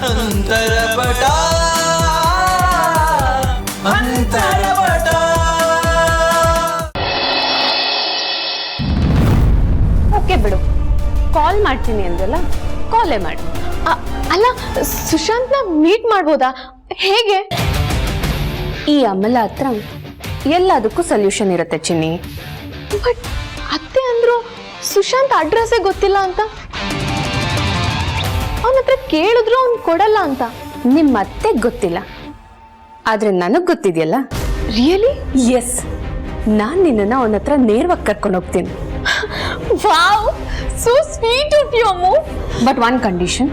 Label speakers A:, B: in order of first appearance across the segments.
A: ಅಂತರಪಟ
B: okay ಬಿಡು, ಕಾಲ್ ಮಾಡ್ತೀನಿ ಅಂದ್ರಲ್ಲ, ಕಾಲೇ ಮಾಡಿ.
C: ಅಲ್ಲ, ಸುಶಾಂತ್ನ ಮೀಟ್ ಮಾಡ್ಬೋದಾ? ಹೇಗೆ?
B: ಈ ಅಮಲ ಹತ್ರ ಎಲ್ಲದಕ್ಕೂ ಸೊಲ್ಯೂಷನ್ ಇರುತ್ತೆ ಚಿನ್ನಿ.
C: ಬಟ್ ಅತ್ತೆ ಅಂದ್ರು ಸುಶಾಂತ್ ಅಡ್ರೆಸ್ಸೇ ಗೊತ್ತಿಲ್ಲ ಅಂತ. ಅವನ ಹತ್ರ ಕೇಳಿದ್ರು ಅವ್ನು ಕೊಡಲ್ಲ ಅಂತ.
B: ನಿಮ್ಮ ಅತ್ತೆಗೆ ಗೊತ್ತಿಲ್ಲ, ಆದ್ರೆ ನನಗ್ ಗೊತ್ತಿದೆಯಲ್ಲ.
C: ರಿಯಲಿ?
B: ಎಸ್, ನಾನ್ ನಿನ್ನನ್ನ ಅವನ ಹತ್ರ ನೇರವಾಗಿ ಕರ್ಕೊಂಡು ಹೋಗ್ತೀನಿ.
C: Wow, so sweet of you Ammu.
B: But one condition,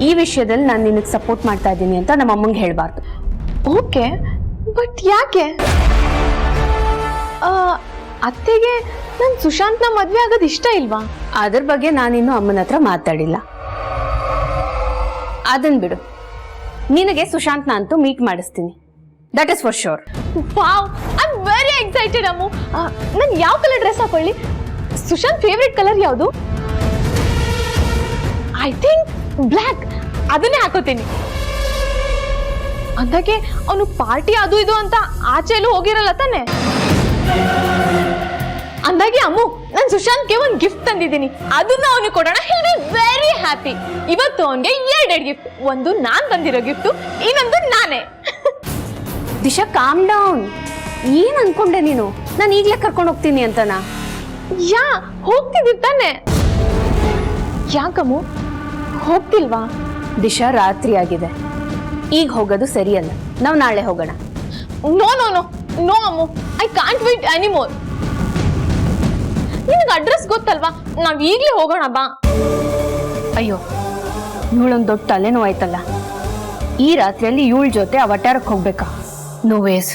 B: ಈ ವಿಷಯದಲ್ಲಿ ನಾನು ನಿನಗೆ ಸಪೋರ್ಟ್ ಮಾಡ್ತಾ ಇದ್ದೀನಿ ಅಂತ ನಮ್ಮ ಅಮ್ಮಂಗೆ ಹೇಳ್ಬಾರ್ದು.
C: ಓಕೆ, ಬಟ್ ಯಾಕೆ? ಅತ್ತೆಗೆ ನನ್ ಸುಶಾಂತ್ನ ಮದ್ವೆ ಆಗೋದು ಇಷ್ಟ ಇಲ್ವಾ?
B: ಅದ್ರ ಬಗ್ಗೆ ನಾನಿನ್ನು ಅಮ್ಮನ ಹತ್ರ ಮಾತಾಡಿಲ್ಲ. ಅದನ್ ಬಿಡು, ನಿನಗೆ ಸುಶಾಂತ್ನ ಅಂತೂ ಮೀಟ್ ಮಾಡಿಸ್ತೀನಿ, that is for sure.
C: Wow, I am very excited Ammu. ನಾನು ಯಾವ ಕಲರ್ ಡ್ರೆಸ್ ಹಾಕೊಳ್ಳಿ? ಸುಶಾಂತ್ ಫೇವ್ರೆಟ್ ಕಲರ್ ಯಾವುದು? I think black. ಅದನ್ನೇ ಹಾಕೋತೀನಿ. ಅಂದಾಗೆ ಅವನು ಪಾರ್ಟಿ ಅದು ಇದು ಅಂತ ಆಚೆಲ್ಲೂ ಹೋಗಿರಲ್ಲ ತಾನೆ? ಅಂದಾಗೆ ಅಮ್ಮು, ನಾನು ಸುಶಾಂತ್ಗೆ ಒಂದು ಗಿಫ್ಟ್ ತಂದಿದ್ದೀನಿ, ಅದನ್ನ ಅವನು ಕೊಡೋಣ. He will be very happy. ಇವತ್ತು ಅವನಿಗೆ 2 ಗಿಫ್ಟ್, ಒಂದು ನಾನ್ ತಂದಿರೋ ಗಿಫ್ಟ್, ಇನ್ನೊಂದು ನಾನೇ.
B: Disha, calm down. ಏನ್ ಅನ್ಕೊಂಡೆ ನೀನು? ನಾನು ಈಗ್ಲೇ ಕರ್ಕೊಂಡು ಹೋಗ್ತೀನಿ ಅಂತನಾ?
C: ಹೋಗ್ತಿದ್ದೀವಿ ತಾನೆ? ಯಾಕಮ್ಮು ಹೋಗ್ತಿಲ್ವಾ?
B: ದಿಶಾ, ರಾತ್ರಿ ಆಗಿದೆ, ಈಗ ಹೋಗೋದು ಸರಿಯಲ್ಲ. ನಾವು ನಾಳೆ ಹೋಗೋಣ.
C: No no no no Ammu, I can't wait anymore. ನಿನಗೆ ಅಡ್ರೆಸ್ ಗೊತ್ತಲ್ವಾ? ನಾವ್ ಈಗ್ಲೇ ಹೋಗೋಣ ಬಾ.
B: ಅಯ್ಯೋ, ಇವಳೊಂದು ದೊಡ್ಡ ತಲೆನೋವು ಆಯ್ತಲ್ಲ. ಈ ರಾತ್ರಿಯಲ್ಲಿ ಇವಳ ಜೊತೆ ಆ ವಟಾರಕ್ಕೆ ಹೋಗ್ಬೇಕಾ? No ways.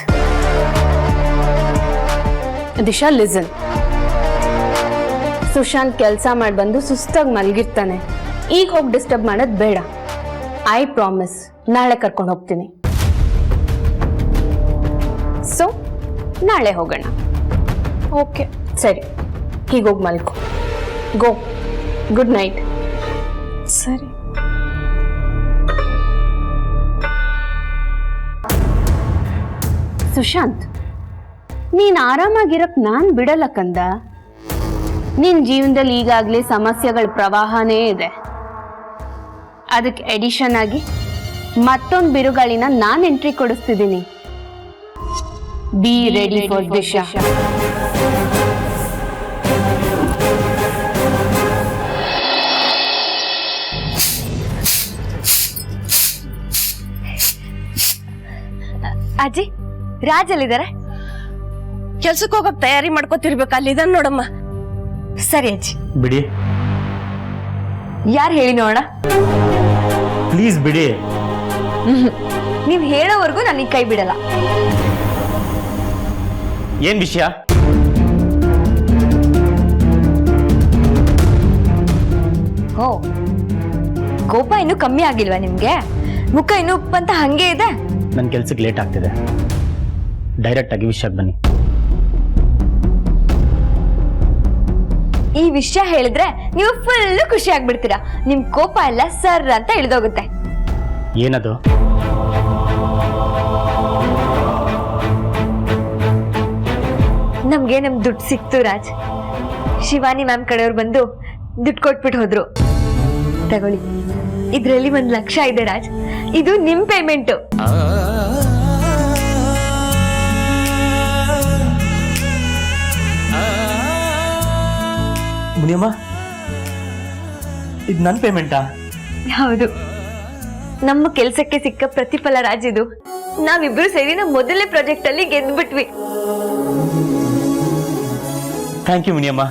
B: Disha, listen. Sushant ಕೆಲಸ ಮಾಡಿ ಬಂದು ಸುಸ್ತಾಗಿ ಮಲಗಿರ್ತಾನೆ, ಈಗ ಹೋಗಿ ಡಿಸ್ಟರ್ಬ್ ಮಾಡೋದು ಬೇಡ. ಐ ಪ್ರಾಮಿಸ್, ನಾಳೆ ಕರ್ಕೊಂಡು ಹೋಗ್ತೀನಿ. ಸೊ ನಾಳೆ ಹೋಗೋಣ.
C: ಓಕೆ,
B: ಸರಿ, ಹೀಗೋಗಿ ಮಲ್ಕೋ. ಗೋ, ಗುಡ್ ನೈಟ್.
C: ಸರಿ.
B: ಸುಶಾಂತ್, ನೀನ್ ಆರಾಮಾಗಿರಕ್ ನಾನ್ ಬಿಡಲ್ಲ ಕಂದ. ನಿನ್ ಜೀವನದಲ್ಲಿ ಈಗಾಗ್ಲೇ ಸಮಸ್ಯೆಗಳ ಪ್ರವಾಹನೇ ಇದೆ. ಅದಕ್ಕೆ ಎಡಿಷನ್ ಆಗಿ ಮತ್ತೊಂದು ಬಿರುಗಾಳಿನ ನಾನ್ ಎಂಟ್ರಿ ಕೊಡಿಸ್ತಿದ್ದೀನಿ. Be ready for Disha.
D: ಅಜ್ಜಿ, ರಾಜ್ ಅಲ್ಲಿದ್ದಾರೆ? ಕೆಲ್ಸಕ್ಕೆ ಹೋಗಕ್ ತಯಾರಿ ಮಾಡ್ಕೋತಿರ್ಬೇಕು, ಅಲ್ಲಿದ್ದಾನೆ ನೋಡಮ್ಮ. ಸರಿ ಅಜ್ಜಿ.
E: ಬಿಡಿ.
D: ಯಾರು ಹೇಳಿ ನೋಡ?
E: ಪ್ಲೀಸ್ ಬಿಡಿ.
D: ನೀವ್ ಹೇಳೋವರೆಗೂ ನಾನು ಕೈ ಬಿಡಲ್ಲ.
E: ಏನ್ ವಿಷಯ?
D: ಓ, ಕೋಪ ಇನ್ನೂ ಕಮ್ಮಿ ಆಗಿಲ್ವಾ ನಿಮ್ಗೆ? ಮುಖ ಇನ್ನೂ ಉಪ್ಪಂತ ಹಂಗೆ ಇದೆ.
E: ನನ್ನ ಕೆಲ್ಸಕ್ಕೆ ಲೇಟ್ ಆಗ್ತಿದೆ, ಡೈರೆಕ್ಟ್ ಆಗಿ ವಿಷಯಕ್ಕೆ ಬನ್ನಿ.
D: ಈ ವಿಷಯ ಹೇಳಿದ್ರೆ ನೀವು ಫುಲ್ ಖುಷಿ ಆಗ್ಬಿಡ್ತೀರಾ. ನಿಮ್ ಕೋಪ ಎಲ್ಲ ಸರ್ ಅಂತ ಇಳಿದೋಗುತ್ತೆ.
E: ಏನದು?
D: ನಮ್ಗೆ ನಮ್ ದುಡ್ಡು ಸಿಕ್ತು ರಾಜ್. ಶಿವಾನಿ ಮ್ಯಾಮ್ ಕಡೆಯವ್ರು ಬಂದು ದುಡ್ಡು ಕೊಟ್ಬಿಟ್ಟು ಹೋದ್ರು. ತಗೊಳ್ಳಿ, ಇದ್ರಲ್ಲಿ 1 ಲಕ್ಷ ಇದೆ ರಾಜ್, ಇದು ನಿಮ್ ಪೇಮೆಂಟ್.
E: ಮುನಿಯಮ್ಮ, ಇದು ನನ್ನ ಪೇಮೆಂಟಾ?
D: ಹೌದು, ನಮ್ಮ ಕೆಲ್ಸಕ್ಕೆ ಸಿಕ್ಕ ಪ್ರತಿಫಲ ರಾಜ್ ಇದು. ನಾವಿಬ್ರು ಸೇರಿ ನಮ್ಮ ಮೊದಲನೇ ಪ್ರಾಜೆಕ್ಟ್ ಅಲ್ಲಿ ಗೆದ್ಬಿಟ್ವಿ.
E: Thank you Muniyamma.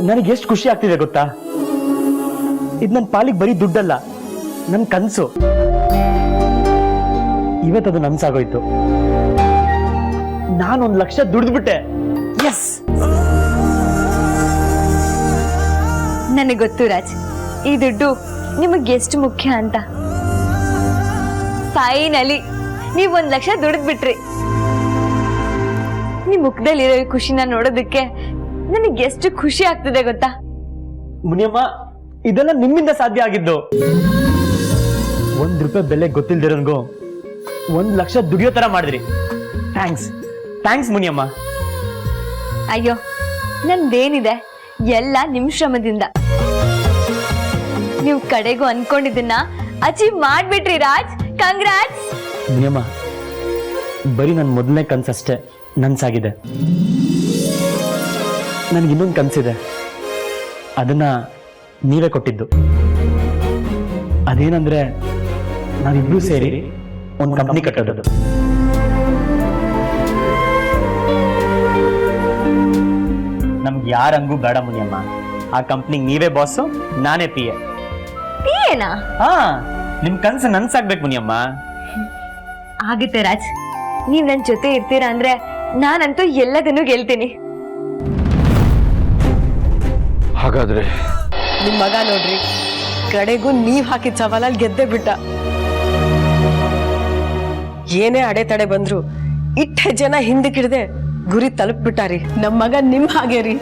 E: ನನಗೆ ಎಷ್ಟು ಖುಷಿ ಆಗ್ತಿದೆ ಗೊತ್ತಾ? ಇದು ನನ್ನ ಪಾಲಿಗೆ ಬರೀ ದುಡ್ಡಲ್ಲ, ನನ್ನ ಕನಸು. ಇವತ್ತದು ನನ್ಸಾಗೋಯ್ತು. ನಾನು 1 ಲಕ್ಷ ದುಡ್ದ್ಬಿಟ್ಟೆ. ಎಸ್.
D: ನನಗೆ ಗೊತ್ತು ರಾಜ್, ಈ ದುಡ್ಡು ನಿಮಗೆ ಎಷ್ಟು ಮುಖ್ಯ ಅಂತ. ಫೈನಲಿ ನೀವು 1 ಲಕ್ಷ ದುಡಿದ್ಬಿಟ್ರಿ. ನಿಮ್ ಮುಖದಲ್ಲಿರೋ ಈ ಖುಷಿನ ನೋಡೋದಕ್ಕೆ ನನಗೆ ಎಷ್ಟು ಖುಷಿ ಆಗ್ತದೆ ಗೊತ್ತಾ?
E: ಮುನಿಯಮ್ಮ, ಇದೆಲ್ಲ ನಿಮ್ಮಿಂದ ಸಾಧ್ಯ ಆಗಿದ್ದು. ₹1 ಬೆಲೆ ಗೊತ್ತಿಲ್ದಿರೋನ್ಗೂ 1 ಲಕ್ಷ ದುಡಿಯೋ ತರ ಮಾಡಿದ್ರಿ. ಥ್ಯಾಂಕ್ಸ್ ಮುನಿಯಮ್ಮ.
D: ಅಯ್ಯೋ ನಂದೇನಿದೆ, ಎಲ್ಲ ನಿಮ್ ಶ್ರಮದಿಂದ. ನೀವು ಕಡೆಗೂ ಅನ್ಕೊಂಡಿದ್ದನ್ನ ಅಚೀವ್ ಮಾಡ್ಬಿಟ್ರಿ ರಾಜ್. ಕಂಗ್ರಾಟ್ಸ್.
E: ಮುನಿಯಮ್ಮ, ಬರೀ ನನ್ನ ಮೊದಲನೇ ಕನ್ಸಷ್ಟೇ ನನ್ಸಾಗಿದೆ. ನನ್ಗೆ ಇನ್ನೊಂದು ಕನ್ಸಿದೆ, ಅದನ್ನ ನೀವೇ ಕೊಟ್ಟಿದ್ದು. ಅದೇನಂದ್ರೆ ನಾವಿಬ್ರು ಸೇರಿ ಒಂದು ಕಂಪ್ನಿ ಕಟ್ಟೋದು. ನಮ್ಗೆ ಯಾರಂಗೂ ಬೇಡ ಮುನಿಯಮ್ಮ. ಆ ಕಂಪ್ನಿಗೆ ನೀವೇ ಬಾಸು, ನಾನೇ PA.
D: ಏನಾ
E: ಹಾ, ನಿಮ್ ಕನ್ಸು ನನ್ಸಾಗ್ಬೇಕು ಮುನಿಯಮ್ಮ.
D: ಆಗುತ್ತೆ ರಾಜ್, ನೀವ್ ನನ್ ಜೊತೆ ಇರ್ತೀರಾ ಅಂದ್ರೆ ನಾನಂತೂ ಎಲ್ಲದನ್ನೂ ಗೆಲ್ತೀನಿ.
A: ಹಾಗಾದ್ರೆ
F: ನಿಮ್ ಮಗ ನೋಡ್ರಿ, ಕಡೆಗೂ ನೀವ್ ಹಾಕಿದ ಸವಾಲಲ್ಲಿ ಗೆದ್ದೆ ಬಿಟ್ಟ. ಏನೇ ಅಡೆತಡೆ ಬಂದ್ರು ಇಟ್ಟ ಜನ ಹಿಂದಕ್ಕಿಡದೆ ಗುರಿ ತಲುಪ್ಬಿಟ್ಟಾರಿ. ನಮ್ ಮಗ ನಿಮ್ ಹಾಗೆ ರೀ.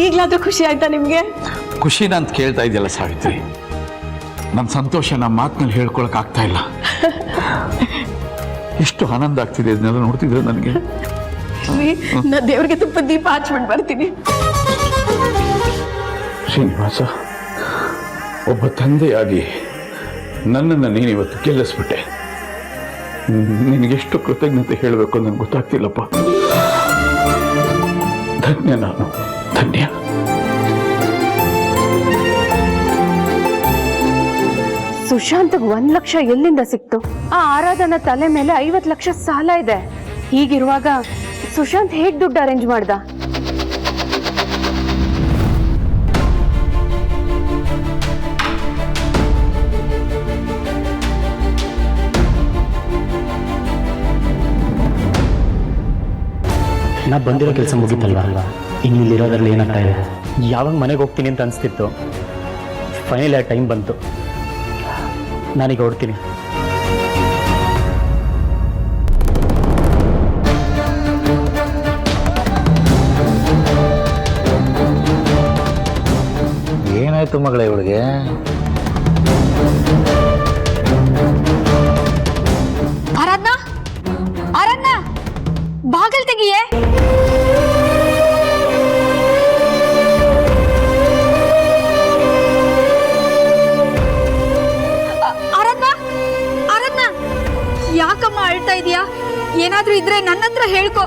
F: ಈಗ್ಲಾದ್ರೂ ಖುಷಿ ಆಯ್ತಾ ನಿಮ್ಗೆ?
A: ಖುಷಿನ ಅಂತ ಕೇಳ್ತಾ ಇದೆಯಲ್ಲ ಸಾವಿತ್ರಿ, ನನ್ನ ಸಂತೋಷ ನಮ್ಮ ಮಾತಿನಲ್ಲಿ ಹೇಳ್ಕೊಳಕ್ ಆಗ್ತಾ ಇಲ್ಲ. ಎಷ್ಟು ಆನಂದ ಆಗ್ತಿದೆ ಇದನ್ನೆಲ್ಲ ನೋಡ್ತಿದ್ರೆ ನನಗೆ.
F: ನಾ ದೇವ್ರಿಗೆ ತುಪ್ಪ ದೀಪ ಹಚ್ಬಿಟ್ಟು ಬರ್ತೀನಿ.
A: ಶ್ರೀನಿವಾಸ, ಒಬ್ಬ ತಂದೆಯಾಗಿ ನನ್ನನ್ನು ನೀನಿವತ್ತು ಗೆಲ್ಲಿಸ್ಬಿಟ್ಟೆ. ನಿನಗೆಷ್ಟು ಕೃತಜ್ಞತೆ ಹೇಳಬೇಕು ನನಗೆ ಗೊತ್ತಾಗ್ತಿಲ್ಲಪ್ಪ. ಧನ್ಯ, ನಾನು ಧನ್ಯ.
B: ಸುಶಾಂತ್ಗೆ 1 ಲಕ್ಷ ಎಲ್ಲಿಂದ ಸಿಕ್ತು? ಆ ಆರಾಧನ ತಲೆ ಮೇಲೆ 50 ಲಕ್ಷ ಸಾಲ ಇದೆ. ಹೀಗಿರುವಾಗ ಸುಶಾಂತ್ ಹೇಗ್ ದುಡ್ಡು ಅರೇಂಜ್ ಮಾಡ್ದ?
E: ನಾ ಬಂದಿರೋ ಕೆಲಸ ಮುಗಿತಲ್ವಾ, ಇನ್ನು ಇಲ್ಲಿರೋದ್ರಲ್ಲಿ ಏನಾಗ್ತಾ ಇದೆ? ಯಾವಾಗ ಮನೆಗೆ ಹೋಗ್ತೀನಿ ಅಂತ ಅನಿಸ್ತಿತ್ತು. ಫೈನಲ್ ಟೈಮ್ ಬಂತು, ನಾನೀಗ ಹೊಡ್ತೀನಿ.
G: ಏನಾಯ್ತು ಮಗಳೇ ಇವಳಿಗೆ?
C: ಆರಾಧ್ನಾ, ಆರಾಧ್ನಾ, ಬಾಗಲ್ ತೆಗಿಯೇ. ಆರಾಧ್ನಾ, ಆರಾಧ್ನಾ, ಯಾಕಮ್ಮ ಅಳ್ತಾ ಇದೀಯಾ? ಏನಾದ್ರೂ ಇದ್ರೆ ನನ್ನ ಹತ್ರ ಹೇಳ್ಕೊ.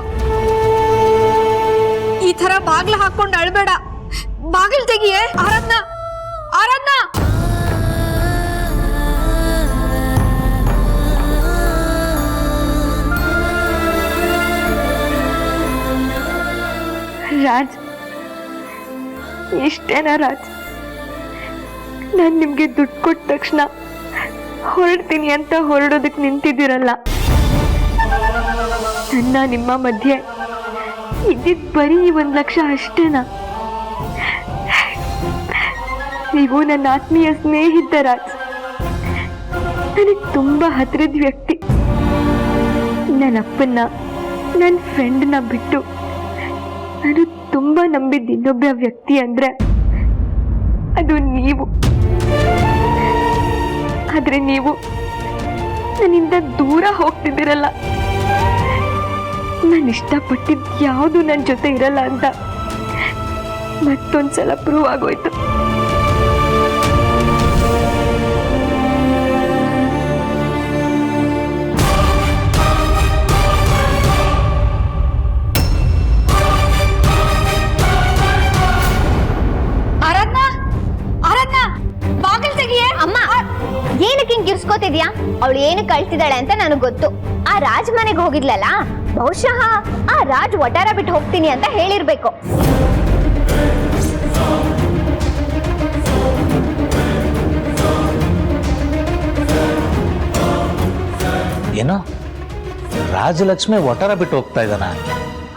C: ಈ ತರ ಬಾಗ್ಲ ಹಾಕೊಂಡು ಅಳ್ಬೇಡ. ಬಾಗಿಲ್ ತೆಗಿಯೇ. ಆರಾಧ್ನಾ, ಆರಾಧ್ನಾ.
D: ರಾಜ್, ಇಷ್ಟೇನಾ ರಾಜ್? ನಾನು ನಿಮ್ಗೆ ದುಡ್ಡು ಕೊಟ್ಟ ತಕ್ಷಣ ಹೊರಡ್ತೀನಿ ಅಂತ ಹೊರಡೋದಕ್ಕೆ ನಿಂತಿದ್ದೀರಲ್ಲ, ನನ್ನ ನಿಮ್ಮ ಮಧ್ಯೆ ಇದ್ದಿದ್ ಬರೀ 1 ಲಕ್ಷ ಅಷ್ಟೇನಾ? ನೀವು ನನ್ನ ಆತ್ಮೀಯ ಸ್ನೇಹಿತ ರಾಜ್, ನನಗೆ ತುಂಬಾ ಹತ್ತಿರದ ವ್ಯಕ್ತಿ. ನನ್ನ ಅಪ್ಪನ್ನ, ನನ್ನ ಫ್ರೆಂಡ್ನ ಬಿಟ್ಟು ನಾನು ತುಂಬಾ ನಂಬಿದ್ದ ಇನ್ನೊಬ್ಬ ವ್ಯಕ್ತಿ ಅಂದ್ರೆ ಅದು ನೀವು. ಆದ್ರೆ ನೀವು ನನ್ನಿಂದ ದೂರ ಹೋಗ್ತಿದ್ದೀರಲ್ಲ. ನಾನು ಇಷ್ಟಪಟ್ಟಿದ್ ಯಾವುದು ನನ್ನ ಜೊತೆ ಇರಲ್ಲ ಅಂತ ಮತ್ತೊಂದ್ಸಲ ಪ್ರೂವ್ ಆಗೋಯ್ತು.
H: ಏನಕ್ಕೆ ಹಿಂಗ್ ಗಿರ್ಸ್ಕೋತಿದ್ಯಾ? ಅವಳು ಏನು ಕಳ್ಸಿದಾಳೆ ಅಂತ ನನಗೆ ಗೊತ್ತು. ಆ ರಾಜ್ ಮನೆಗೆ ಹೋಗಿದ್ಲಲ್ಲ, ಬಹುಶಃ ಆ ರಾಜ್ ಒಟಾರ ಬಿಟ್ಟು ಹೋಗ್ತೀನಿ ಅಂತ ಹೇಳಿರ್ಬೇಕು.
G: ಏನೋ ರಾಜಲಕ್ಷ್ಮಿ ಒಟಾರ ಬಿಟ್ಟು ಹೋಗ್ತಾ ಇದ್ದಾನ?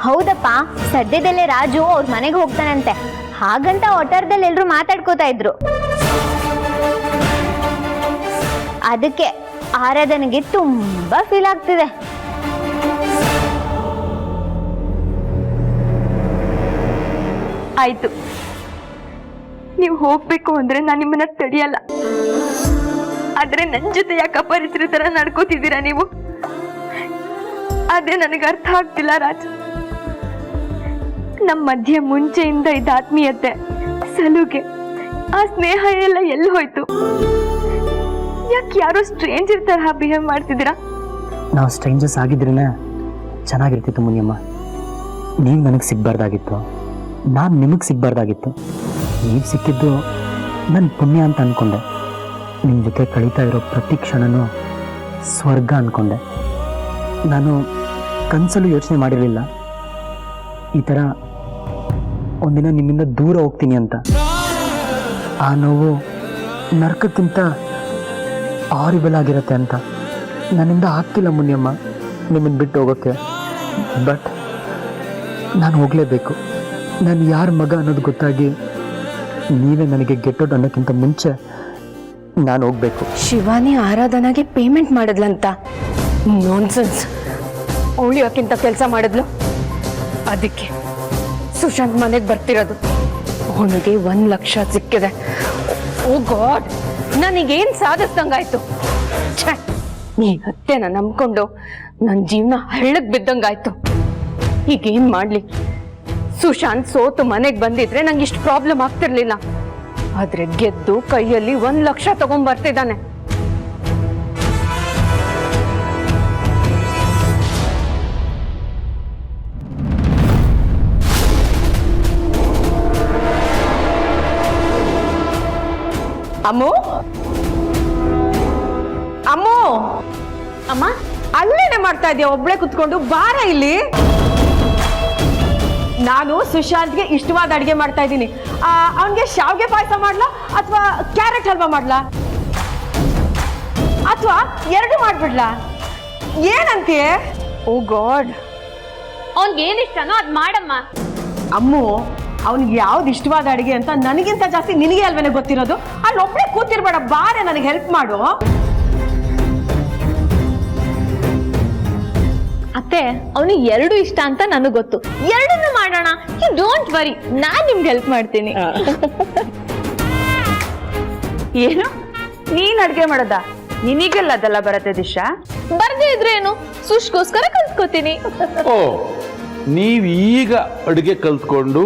H: ಹೌದಪ್ಪ, ಸದ್ಯದಲ್ಲೇ ರಾಜು ಅವ್ರ ಮನೆಗೆ ಹೋಗ್ತಾನಂತೆ. ಹಾಗಂತ ಒಟಾರದಲ್ಲಿ ಎಲ್ರು ಮಾತಾಡ್ಕೋತಾ ಇದ್ರು. ಅದಕ್ಕೆ ಆರಾಧನೆಗೆ ತುಂಬಾ ಫೀಲ್ ಆಗ್ತಿದೆ.
D: ಆಯ್ತು, ನೀವು ಹೋಗ್ಬೇಕು ಅಂದ್ರೆ ನಾನು ನಿಮ್ಮನ್ನ ತಡೆಯಲ್ಲ. ಆದ್ರೆ ನನ್ ಜೊತೆ ಯಾಕೆ ಅಪರಿಚಿತರ ತರ ನಡ್ಕೋತಿದ್ದೀರಾ ನೀವು? ಅದೇ ನನಗೆ ಅರ್ಥ ಆಗ್ತಿಲ್ಲ ರಾಜ್. ನಮ್ಮ ಮಧ್ಯೆ ಮುಂಚೆಯಿಂದ ಇದ್ದ ಆತ್ಮೀಯತೆ, ಸಲುಗೆ, ಆ ಸ್ನೇಹ ಎಲ್ಲ ಎಲ್ಲಿ ಹೋಯ್ತು? ಯಾಕೆ ಯಾರೋ ಸ್ಟ್ರೇಂಜರ್ ತರಹ ಬಿಹೇವ್ ಮಾಡ್ತಿದ್ದೀರಾ?
E: ನಾವು ಸ್ಟ್ರೇಂಜರ್ಸ್ ಆಗಿದ್ರೇನೆ ಚೆನ್ನಾಗಿರ್ತಿತ್ತು ಮುನಿಯಮ್ಮ. ನೀವು ನನಗೆ ಸಿಗ್ಬಾರ್ದಾಗಿತ್ತು, ನಾನು ನಿಮಗೆ ಸಿಗ್ಬಾರ್ದಾಗಿತ್ತು. ನೀವು ಸಿಕ್ಕಿದ್ದು ನನ್ನ ಪುಣ್ಯ ಅಂತ ಅಂದ್ಕೊಂಡೆ. ನಿಮ್ಮ ಜೊತೆ ಕಳೀತಾ ಇರೋ ಪ್ರತಿ ಕ್ಷಣನೂ ಸ್ವರ್ಗ ಅಂದ್ಕೊಂಡೆ. ನಾನು ಕನಸಲ್ಲೂ ಯೋಚನೆ ಮಾಡಿರಲಿಲ್ಲ ಈ ಥರ ಒಂದಿನ ನಿಮ್ಮಿಂದ ದೂರ ಹೋಗ್ತೀನಿ ಅಂತ. ಆ ನೋವು ನರಕಕ್ಕಿಂತ ಹಾರಿಬಲ್ ಆಗಿರುತ್ತೆ ಅಂತ ನನ್ನಿಂದ ಆಗ್ತಿಲ್ಲ ಮುನಿಯಮ್ಮ ನಿಮ್ಮನ್ನು ಬಿಟ್ಟು ಹೋಗೋಕ್ಕೆ. ಬಟ್ ನಾನು ಹೋಗಲೇಬೇಕು. ನಾನು ಯಾರ ಮಗ ಅನ್ನೋದು ಗೊತ್ತಾಗಿ ನೀವೇ ನನಗೆ ಗೆಟ್ಟೋದು ಅನ್ನೋಕ್ಕಿಂತ ಮುಂಚೆ ನಾನು ಹೋಗ್ಬೇಕು.
B: ಶಿವಾನಿ ಆರಾಧನಾಗೆ ಪೇಮೆಂಟ್ ಮಾಡಿದ್ಲಂತ? ನಾನ್ಸೆನ್ಸ್. ಅವಳು ಯಾಕಿಂತ ಕೆಲಸ ಮಾಡಿದ್ಲು? ಅದಕ್ಕೆ ಸುಶಾಂತ್ ಮನೆಗೆ ಬರ್ತಿರೋದು. ಅವನಿಗೆ 1 ಲಕ್ಷ ಸಿಕ್ಕಿದೆ. ಓ ಗಾಡ್, ನನಗೇನ್ ಸಾಧಿಸ್ದಂಗಾಯ್ತು. ಛೆ, ನೀ ಹತ್ತೆನ ನಂಬ್ಕೊಂಡು ನನ್ನ ಜೀವನ ಹಳ್ಳಕ್ ಬಿದ್ದಂಗಾಯ್ತು. ಈಗೇನ್ ಮಾಡ್ಲಿ? ಸುಶಾಂತ್ ಸೋತು ಮನೆಗೆ ಬಂದಿದ್ರೆ ನಂಗೆ ಇಷ್ಟು ಪ್ರಾಬ್ಲಮ್ ಆಗ್ತಿರ್ಲಿಲ್ಲ. ಆದ್ರೆ ಗೆದ್ದು ಕೈಯಲ್ಲಿ 1 ಲಕ್ಷ ತಗೊಂಡ್ ಬರ್ತಿದ್ದಾನೆ.
F: ಅಮ್ಮು, ಅಮ್ಮು,
C: ಅಮ್ಮ,
F: ಅಲ್ಲೇನೆ ಮಾಡ್ತಾ ಇದೀಯ ಒಬ್ಳೆ ಕುತ್ಕೊಂಡು? ಬಾರ ಇಲ್ಲಿ. ನಾನು ಸುಶಾಂತ್ಗೆ ಇಷ್ಟವಾದ ಅಡಿಗೆ ಮಾಡ್ತಾ ಇದ್ದೀನಿ. ಅವನ್ಗೆ ಶಾವ್ಗೆ ಪಾಯಸ ಮಾಡ್ಲಾ ಅಥವಾ ಕ್ಯಾರೆಟ್ ಹಲ್ವಾ ಮಾಡ್ಲಾ ಅಥವಾ ಎರಡು ಮಾಡ್ಬಿಡ್ಲಾ? ಏನಂತೀಯ?
B: ಓ ಗಾಡ್,
C: ಅವ್ನ್ಗೆ ಏನ್ ಇಷ್ಟನೋ ಅದ್ ಮಾಡಮ್ಮ.
F: ಅಮ್ಮು, ಅವ್ನಿಗೆ ಯಾವ್ದು ಇಷ್ಟವಾದ ಅಡಿಗೆ ಅಂತ ನನಗಿಂತ ಜಾಸ್ತಿ ನಿನಗೆ ಅಲ್ವೇನೆ ಗೊತ್ತಿರೋದು. ಅಲ್ಲಿ ಒಬ್ಳೆ ಕೂತಿರ್ಬೇಡ, ಬಾರೆ ನನಗೆ ಹೆಲ್ಪ್ ಮಾಡು.
C: ಅತ್ತೆ, ಅವನಿಗೆ ಎರಡು ಇಷ್ಟ ಅಂತ ನನಗೆ ಗೊತ್ತು. ಎರಡನ್ನೂ ಮಾಡೋಣ. ಡೋಂಟ್ ವರಿ, ನಾನ್ ನಿಮ್ಗೆ ಹೆಲ್ಪ್ ಮಾಡ್ತೀನಿ.
B: ಏನು ನೀನ್ ಅಡ್ಗೆ ಮಾಡೋದ? ನಿನಗೆಲ್ಲ ಅದೆಲ್ಲ ಬರತ್ತೆ ದಿಶಾ?
C: ಬರ್ದೇ ಇದ್ರೆ ಏನು, ಸುಷ್ಗೋಸ್ಕರ ಕಲ್ತ್ಕೋತೀನಿ.
A: ಓ, ನೀವು ಈಗ ಅಡುಗೆ ಕಲ್ತ್ಕೊಂಡು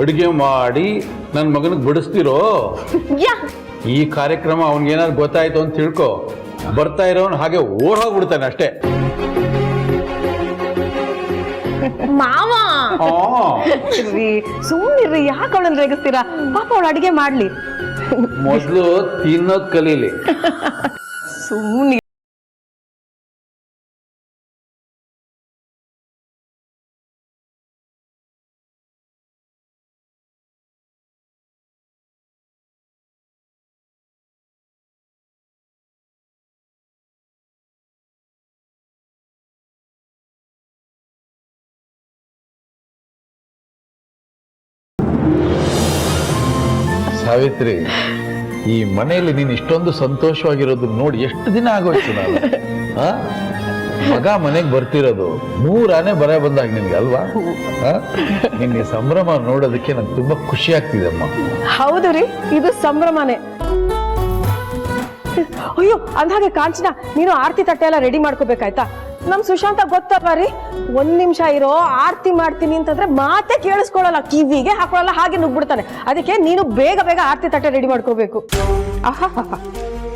A: ಅಡುಗೆ ಮಾಡಿ ನನ್ನ ಮಗನಿಗೆ ಬಡಿಸ್ತಿರೋ?
C: ಯಾ,
A: ಈ ಕಾರ್ಯಕ್ರಮ ಅವನಿಗೇನಾದ್ರು ಗೊತ್ತಾಯ್ತು ಅಂತ ತಿಳ್ಕೊ, ಬರ್ತಾ ಇರೋನು ಹಾಗೆ ಓಡ್ ಹೋಗ್ಬಿಡ್ತಾನೆ ಅಷ್ಟೇ.
C: ಮಾವ,
F: ಸುಮ್ಮನಿರ್ರಿ, ಯಾಕೆ ಅವಳನ್ನ ರೇಗಿಸ್ತೀರಾ? ಪಾಪ ಅವಳು ಅಡಿಗೆ ಮಾಡ್ಲಿ.
A: ಮೊದಲು ತಿನ್ನೋದ್ ಕಲೀಲಿ.
F: ಸುಮ್ಮನೆ
A: ಸಾವಿತ್ರಿ, ಈ ಮನೆಯಲ್ಲಿ ನೀನು ಇಷ್ಟೊಂದು ಸಂತೋಷವಾಗಿರೋದು ನೋಡಿ ಎಷ್ಟು ದಿನ ಆಗೋಯ್ತು. ನಾನು ಮಗ ಮನೆಗೆ ಬರ್ತಿರೋದು 100 ಆನೆ ಬರ ಬಂದಾಗ ನಿನ್ಗೆ ಅಲ್ವಾ? ನಿನ್ನೆ ಸಂಭ್ರಮ ನೋಡೋದಕ್ಕೆ ನಂಗೆ ತುಂಬಾ ಖುಷಿ ಆಗ್ತಿದೆ ಅಮ್ಮ.
F: ಹೌದು ರೀ, ಇದು ಸಂಭ್ರಮನೇ. ಅಯ್ಯೋ, ಅಂದಾಗೆ ಕಾಂಚನ, ನೀನು ಆರತಿ ತಟ್ಟೆ ಎಲ್ಲ ರೆಡಿ ಮಾಡ್ಕೋಬೇಕಾಯ್ತಾ? ನಮ್ ಸುಶಾಂತ ಗೊತ್ತಲ್ವಾ ರೀ, 1 ನಿಮಿಷ ಇರೋ, ಆರತಿ ಮಾಡ್ತೀನಿ ಅಂತಂದ್ರೆ ಮಾತೆ ಕೇಳಿಸ್ಕೊಳ್ಳಲ್ಲ, ಕಿವಿಗೆ ಹಾಕೊಳ್ಳಲ್ಲ, ಹಾಗೆ ನುಗ್ಬಿಡ್ತಾನೆ. ಅದಕ್ಕೆ ನೀನು ಬೇಗ ಬೇಗ ಆರತಿ ತಟ್ಟೆ ರೆಡಿ ಮಾಡ್ಕೋಬೇಕು.
B: ಆಹಾ,